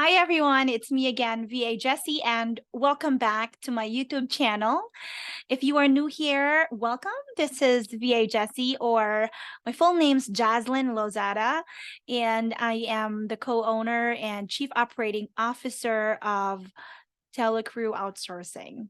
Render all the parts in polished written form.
Hi everyone, it's me again, VA Jessie, and welcome back to my YouTube channel. If you are new here, welcome. This is VA Jessie, or my full name's Jazzlyn Lozada, and I am the co-owner and chief operating officer of Telecrew Outsourcing.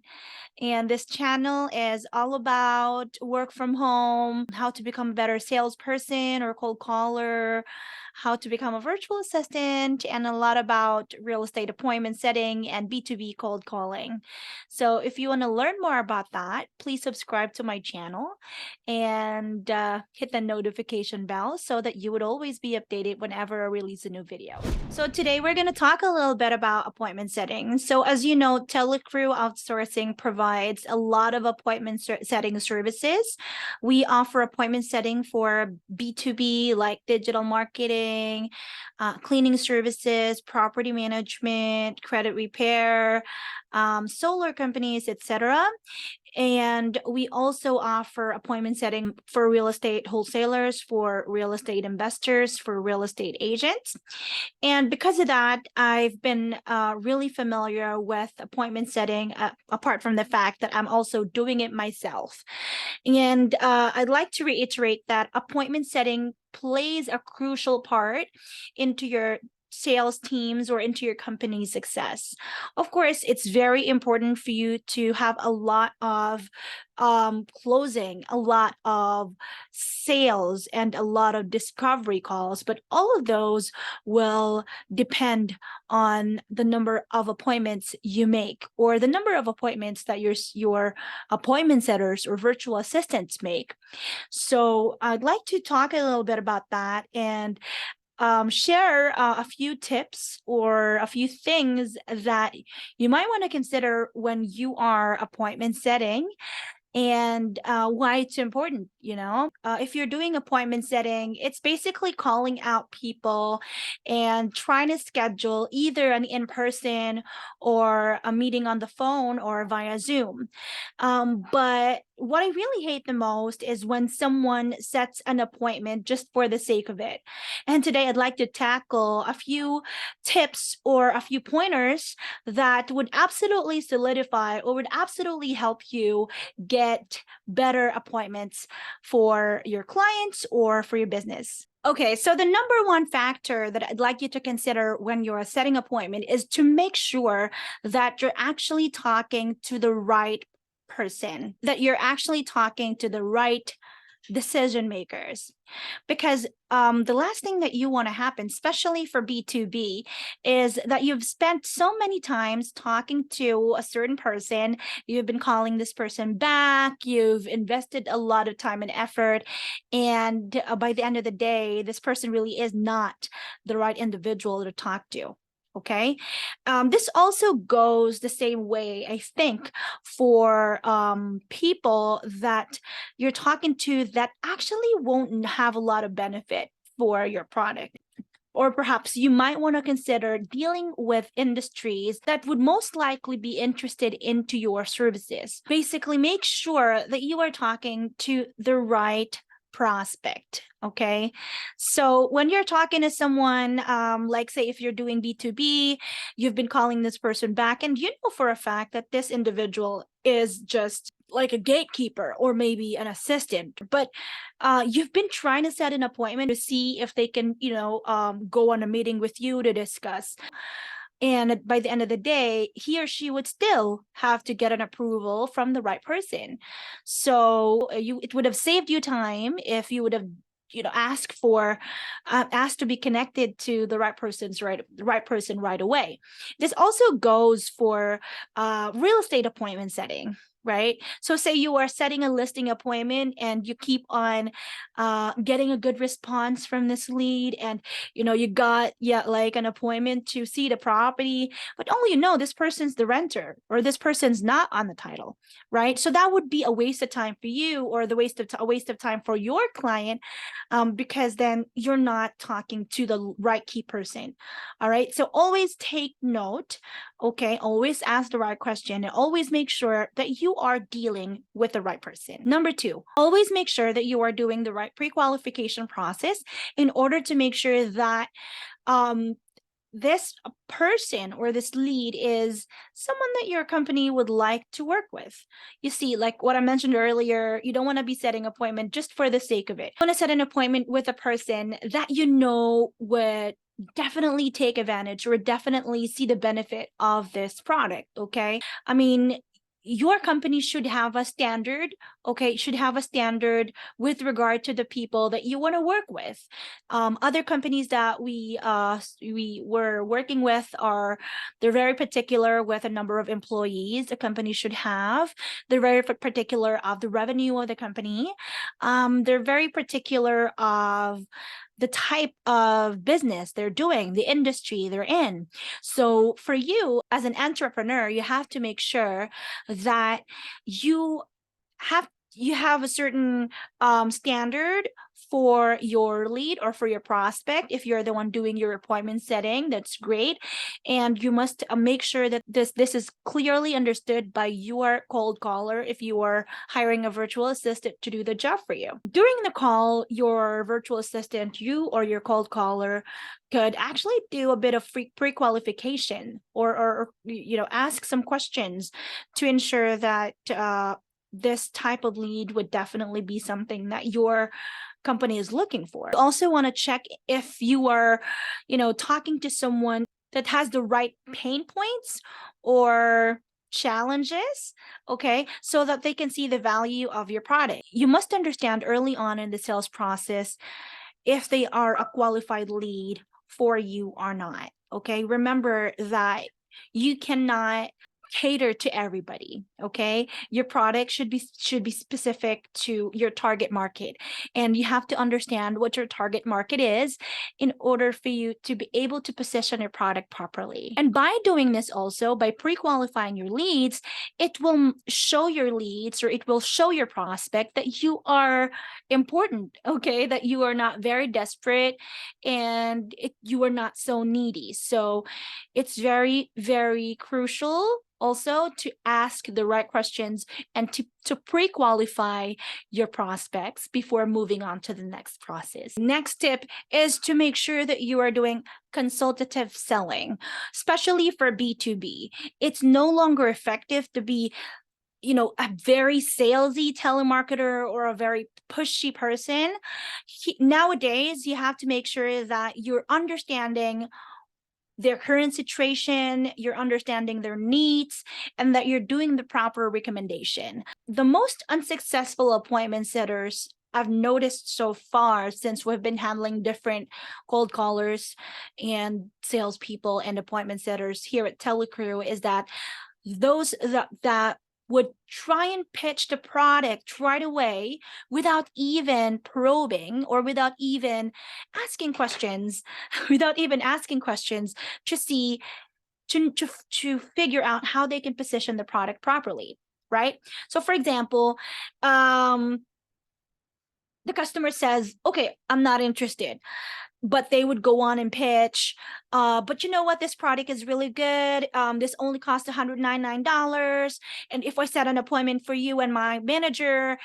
And this channel is all about work from home, how to become a better salesperson or cold caller, how to become a virtual assistant, and a lot about real estate appointment setting and B2B cold calling. So if you want to learn more about that, please subscribe to my channel and hit the notification bell so that you would always be updated whenever I release a new video. So today we're going to talk a little bit about appointment setting. So as you know, Telecrew Outsourcing provides a lot of appointment setting services. We offer appointment setting for B2B like digital marketing, cleaning services, property management, credit repair, solar companies, etc. And we also offer appointment setting for real estate wholesalers, for real estate investors, for real estate agents. And because of that, I've been really familiar with appointment setting, apart from the fact that I'm also doing it myself. And I'd like to reiterate that appointment setting plays a crucial part into your sales teams or into your company's success. Of course, it's very important for you to have a lot of closing, a lot of sales, and a lot of discovery calls, but all of those will depend on the number of appointments you make, or the number of appointments that your appointment setters or virtual assistants make. So I'd like to talk a little bit about that and share a few tips or a few things that you might want to consider when you are appointment setting, and why it's important. If you're doing appointment setting, it's basically calling out people and trying to schedule either an in-person or a meeting on the phone or via Zoom. But what I really hate the most is when someone sets an appointment just for the sake of it. And today I'd like to tackle a few tips or a few pointers that would absolutely solidify or would absolutely help you get better appointments for your clients or for your business. Okay, so the number one factor that I'd like you to consider when you're setting an appointment is to make sure that you're actually talking to the right person, that you're actually talking to the right decision makers. Because the last thing that you want to happen, especially for B2B, is that you've spent so many times talking to a certain person, you've been calling this person back, you've invested a lot of time and effort, and by the end of the day, this person really is not the right individual to talk to. Okay. This also goes the same way, I think, for people that you're talking to that actually won't have a lot of benefit for your product. Or perhaps you might want to consider dealing with industries that would most likely be interested into your services. Basically, make sure that you are talking to the right prospect. Okay, so when you're talking to someone, like say if you're doing B2B, you've been calling this person back, and you know for a fact that this individual is just like a gatekeeper or maybe an assistant, but you've been trying to set an appointment to see if they can, go on a meeting with you to discuss. And by the end of the day, he or she would still have to get an approval from the right person. So it would have saved you time if you would have asked to be connected to the right person right away. This also goes for real estate appointment setting, right? So say you are setting a listing appointment and you keep on getting a good response from this lead, and you got like an appointment to see the property, but only this person's the renter or this person's not on the title, right? So that would be a waste of time for you, or a waste of time for your client, because then you're not talking to the right key person. All right, so always take note. Okay, always ask the right question and always make sure that you are dealing with the right person. Number two, always make sure that you are doing the right pre-qualification process in order to make sure that this person or this lead is someone that your company would like to work with. You see, like what I mentioned earlier, you don't want to be setting appointment just for the sake of it. You want to set an appointment with a person that you know would definitely take advantage or definitely see the benefit of this product. Okay, I mean, your company should have a standard, okay, should have a standard with regard to the people that you want to work with. Other companies that we were working with are, they're very particular with a number of employees a company should have. They're very particular of the revenue of the company. They're very particular of the type of business they're doing, the industry they're in. So for you as an entrepreneur, you have to make sure that you have a certain standard for your lead or for your prospect. If you're the one doing your appointment setting, that's great. And you must make sure that this is clearly understood by your cold caller if you are hiring a virtual assistant to do the job for you. During the call, your virtual assistant, you or your cold caller, could actually do a bit of pre-qualification or ask some questions to ensure that this type of lead would definitely be something that your company is looking for. You also want to check if you are, talking to someone that has the right pain points or challenges, okay, so that they can see the value of your product. You must understand early on in the sales process if they are a qualified lead for you or not. Okay, remember that you cannot cater to everybody. Okay, your product should be specific to your target market, and you have to understand what your target market is in order for you to be able to position your product properly. And by doing this, also by pre-qualifying your leads, it will show your leads, or it will show your prospect that you are important, okay, that you are not very desperate, and you are not so needy. So it's very, very crucial also to ask the right questions and to pre-qualify your prospects before moving on to the next process. Next tip is to make sure that you are doing consultative selling, especially for B2B. It's no longer effective to be a very salesy telemarketer or a very pushy person. Nowadays, you have to make sure that you're understanding their current situation, you're understanding their needs, and that you're doing the proper recommendation. The most unsuccessful appointment setters I've noticed so far, since we've been handling different cold callers and salespeople and appointment setters here at Telecrew, is that those that would try and pitch the product right away without even probing or without even asking questions, to see to figure out how they can position the product properly, right? So for example, the customer says, okay, I'm not interested, but they would go on and pitch, but you know what, this product is really good. This only costs $199, and if I set an appointment for you and my manager,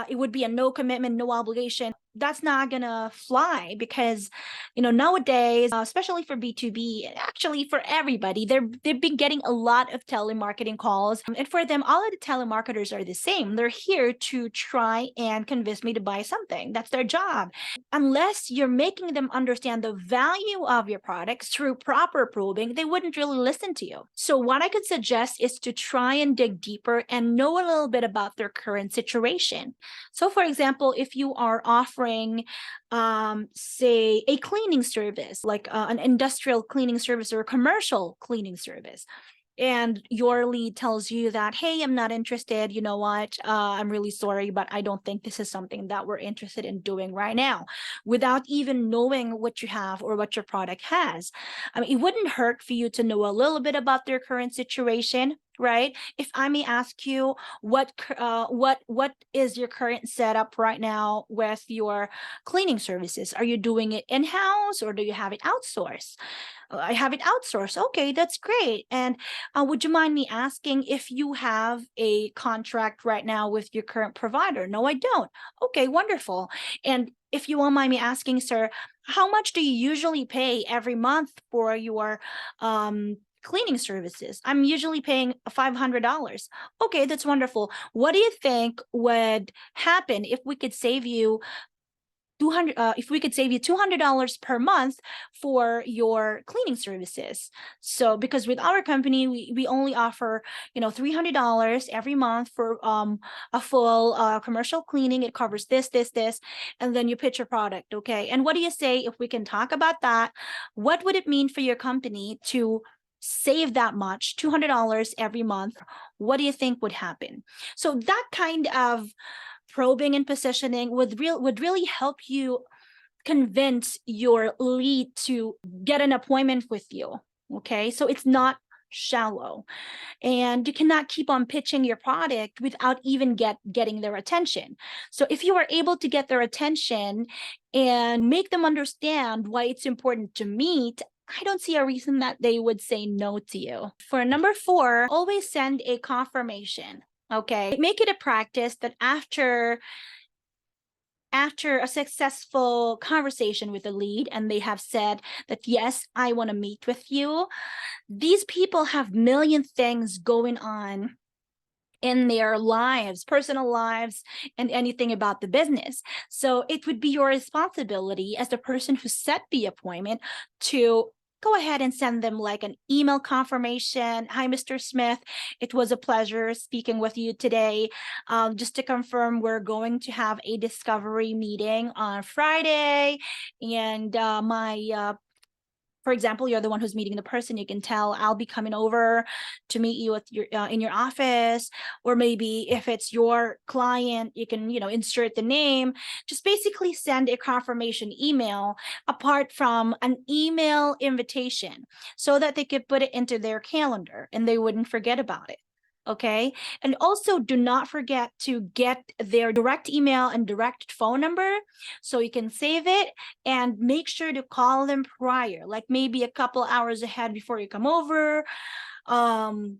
it would be a no commitment, no obligation. That's not gonna fly, because nowadays, especially for B2B, and actually for everybody, they've been getting a lot of telemarketing calls, and for them, all of the telemarketers are the same. They're here to try and convince me to buy something. That's their job. Unless you're making them understand the value of your products through proper probing, they wouldn't really listen to you. So what I could suggest is to try and dig deeper and know a little bit about their current situation. So for example, if you are offering, say, a cleaning service, like an industrial cleaning service or a commercial cleaning service, and your lead tells you that, hey, I'm not interested, you know what, I'm really sorry, but I don't think this is something that we're interested in doing right now, without even knowing what you have or what your product has. I mean, it wouldn't hurt for you to know a little bit about their current situation, right? If I may ask you, what is your current setup right now with your cleaning services? Are you doing it in-house or do you have it outsourced? I have it outsourced. Okay, that's great. And would you mind me asking if you have a contract right now with your current provider? No, I don't. Okay, wonderful. And if you won't mind me asking, sir, how much do you usually pay every month for your cleaning services? I'm usually paying $500. Okay, that's wonderful. What do you think would happen if we could save you $200 per month for your cleaning services? So because with our company, we only offer, $300 every month for a full commercial cleaning. It covers this, and then you pitch your product. Okay, and what do you say if we can talk about that? What would it mean for your company to save that much, $200 every month? What do you think would happen? So that kind of probing and positioning would really help you convince your lead to get an appointment with you. Okay, so it's not shallow, and you cannot keep on pitching your product without even getting their attention. So if you are able to get their attention and make them understand why it's important to meet, I don't see a reason that they would say no to you. For number 4, always send a confirmation. Okay, make it a practice that after a successful conversation with the lead and they have said that, yes, I want to meet with you, these people have million things going on in their lives, personal lives, and anything about the business. So it would be your responsibility as the person who set the appointment to go ahead and send them like an email confirmation. Hi, Mr. Smith. It was a pleasure speaking with you today. Just to confirm, we're going to have a discovery meeting on Friday. And for example, you're the one who's meeting the person. You can tell, I'll be coming over to meet you at your in your office. Or maybe if it's your client, you can insert the name. Just basically send a confirmation email apart from an email invitation, so that they could put it into their calendar and they wouldn't forget about it. Okay, and also do not forget to get their direct email and direct phone number so you can save it, and make sure to call them prior, like maybe a couple hours ahead before you come over, to kind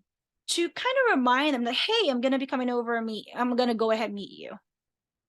of remind them that, hey, I'm going to be coming over and I'm going to go ahead and meet you.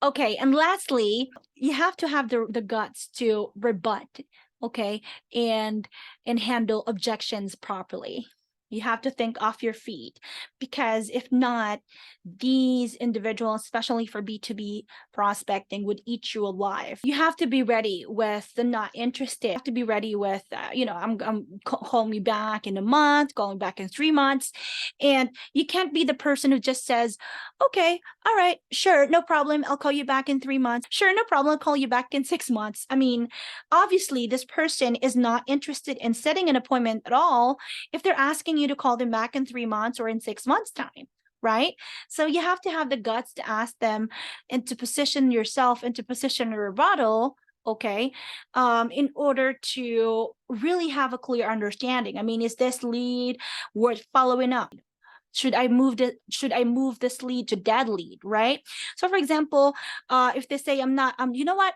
Okay, and lastly, you have to have the guts to rebut, okay, and handle objections properly. You have to think off your feet, because if not, these individuals, especially for B2B prospecting, would eat you alive. You have to be ready with the not interested. You have to be ready with, I'm call me back in a month, calling back in 3 months. And you can't be the person who just says, okay, all right, sure, no problem, I'll call you back in 3 months. Sure, no problem, I'll call you back in 6 months. I mean, obviously, this person is not interested in setting an appointment at all if they're asking you to call them back in 3 months or in 6 months' time, right? So you have to have the guts to ask them and to position yourself and to position a rebuttal, okay, in order to really have a clear understanding. I mean, is this lead worth following up? Should I move this lead to dead lead, right? So for example, if they say, I'm not, you know what,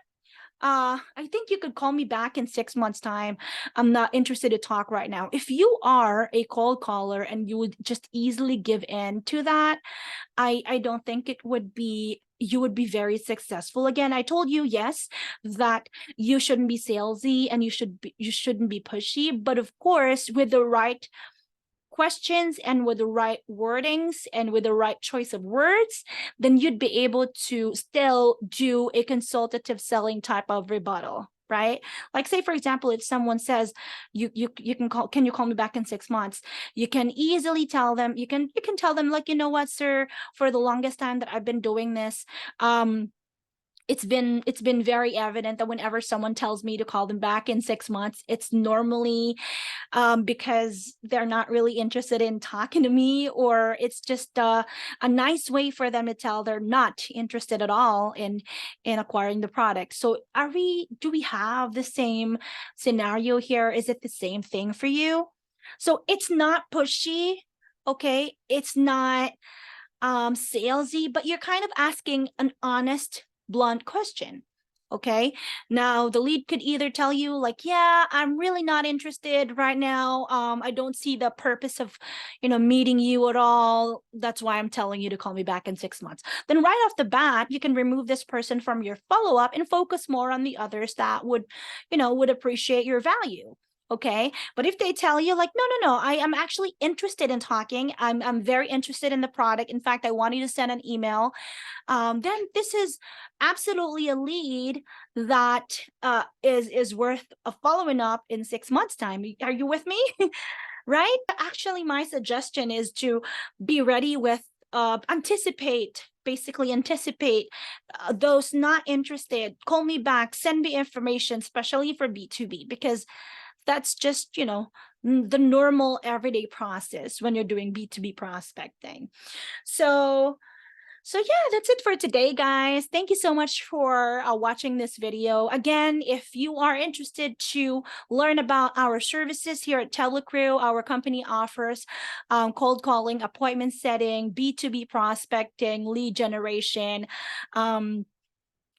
I think you could call me back in 6 months' time, I'm not interested to talk right now. If you are a cold caller and you would just easily give in to that, I don't think you would be very successful. Again, I told you, yes, that you shouldn't be salesy and you shouldn't be pushy, but of course, with the right questions and with the right wordings and with the right choice of words, then you'd be able to still do a consultative selling type of rebuttal, right? Like, say for example, if someone says, you can you call me back in 6 months, you can easily tell them, you can tell them, like, you know what, sir, for the longest time that I've been doing this, it's been very evident that whenever someone tells me to call them back in 6 months, it's normally because they're not really interested in talking to me, or it's just a nice way for them to tell they're not interested at all in acquiring the product. So do we have the same scenario here? Is it the same thing for you? So it's not pushy, okay? It's not salesy, but you're kind of asking an honest, blunt question. Okay. Now the lead could either tell you like, yeah, I'm really not interested right now. I don't see the purpose of, meeting you at all. That's why I'm telling you to call me back in 6 months. Then right off the bat, you can remove this person from your follow-up and focus more on the others that would appreciate your value. Okay. But if they tell you like, no, I am actually interested in talking. I'm very interested in the product. In fact, I want you to send an email. Then this is absolutely a lead that is worth following up in 6 months' time. Are you with me? Right? Actually, my suggestion is to be ready with basically anticipate those not interested. Call me back, send me information, especially for B2B, because that's just, the normal everyday process when you're doing B2B prospecting. So yeah, that's it for today, guys. Thank you so much for watching this video. Again, if you are interested to learn about our services here at Telecrew, our company offers cold calling, appointment setting, B2B prospecting, lead generation,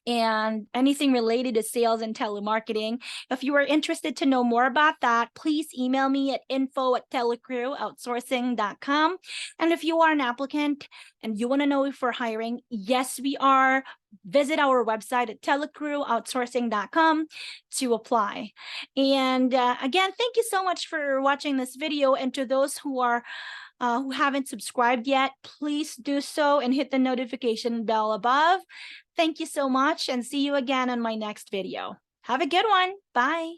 and anything related to sales and telemarketing. If you are interested to know more about that, please email me at info@telecrewoutsourcing.com. And if you are an applicant and you want to know if we're hiring, yes, we are. Visit our website at telecrewoutsourcing.com to apply. And again, thank you so much for watching this video. And to those who haven't subscribed yet, please do so and hit the notification bell above. Thank you so much and see you again on my next video. Have a good one. Bye.